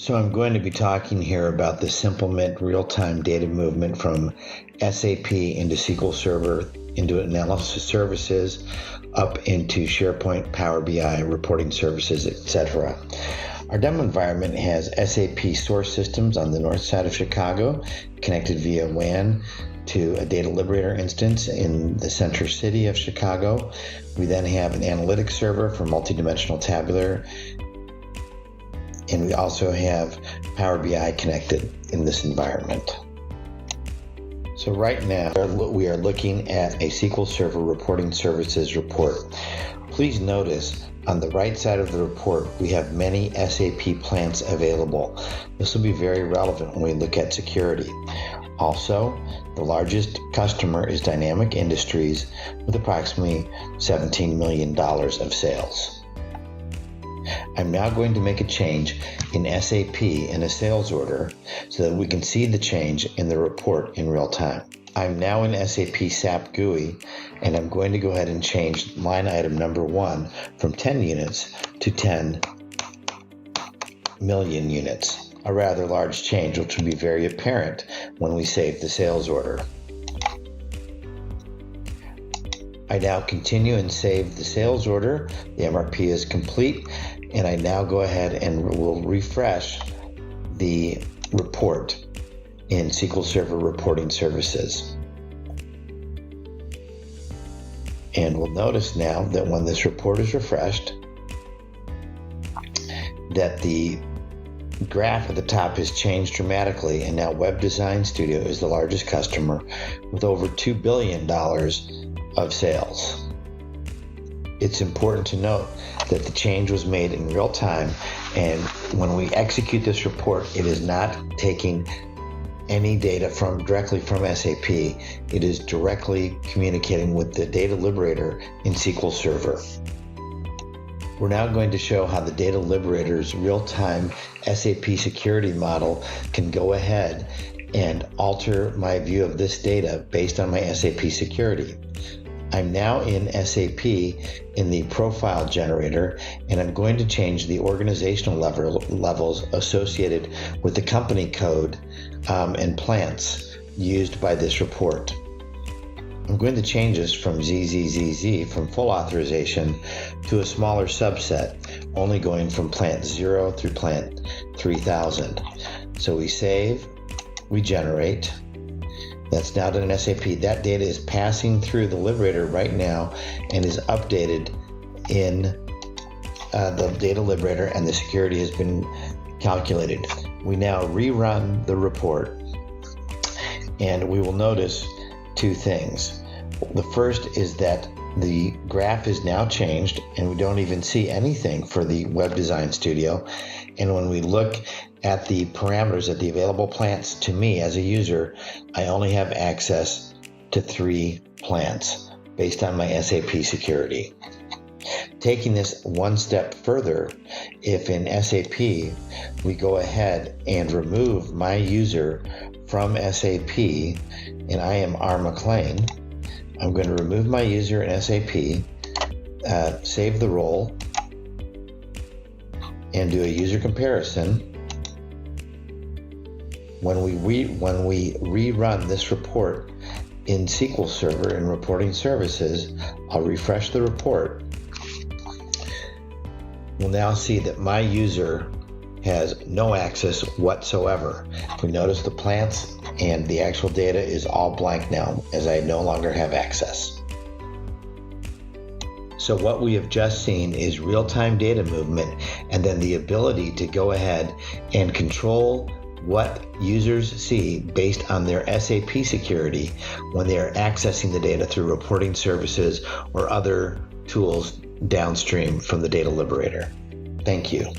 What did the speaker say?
So I'm going to be talking here about the Simplement real-time data movement from SAP into SQL Server, into analysis services, up into SharePoint, Power BI, reporting services, etc. Our demo environment has SAP source systems on the north side of Chicago, connected via WAN to a Data Liberator instance in the center city of Chicago. We then have an analytics server for multidimensional tabular, and we also have Power BI connected in this environment. So right now, we are looking at a SQL Server reporting services report. Please notice on the right side of the report, we have many SAP plants available. This will be very relevant when we look at security. Also, the largest customer is Dynamic Industries with approximately $17 million of sales. I'm now going to make a change in SAP in a sales order so that we can see the change in the report in real time. I'm now in SAP SAP GUI, and I'm going to go ahead and change line item number 1 from 10 units to 10 million units. A rather large change, which will be very apparent when we save the sales order. I now continue and save the sales order. The MRP is complete, and I now go ahead and will refresh the report in SQL Server Reporting Services. And we'll notice now that when this report is refreshed, that the graph at the top has changed dramatically, and now Web Design Studio is the largest customer with over $2 billion of sales. It's important to note that the change was made in real time, and when we execute this report, it is not taking any data directly from SAP. It is directly communicating with the Data Liberator in SQL Server. We're now going to show how the Data Liberator's real-time SAP security model can go ahead and alter my view of this data based on my SAP security. I'm now in SAP in the profile generator, and I'm going to change the organizational levels associated with the company code and plants used by this report. I'm going to change this from ZZZZ, from full authorization, to a smaller subset, only going from plant 0 through plant 3000. So we save, we generate. That's now done in SAP. That data is passing through the Liberator right now and is updated in the Data Liberator, and the security has been calculated. We now rerun the report, and we will notice two things. The first is that the graph is now changed, and we don't even see anything for the Web Design Studio. And when we look at the parameters at the available plants, to me as a user, I only have access to 3 plants based on my SAP security. Taking this one step further, if in SAP we go ahead and remove my user from SAP, and I am R. McLean, I'm going to remove my user in SAP, save the role, and do a user comparison. When we rerun this report in SQL Server in Reporting Services, I'll refresh the report. We'll now see that my user has no access whatsoever. If we notice, the plants and the actual data is all blank now, as I no longer have access. So what we have just seen is real-time data movement, and then the ability to go ahead and control what users see based on their SAP security when they are accessing the data through reporting services or other tools downstream from the Data Liberator. Thank you.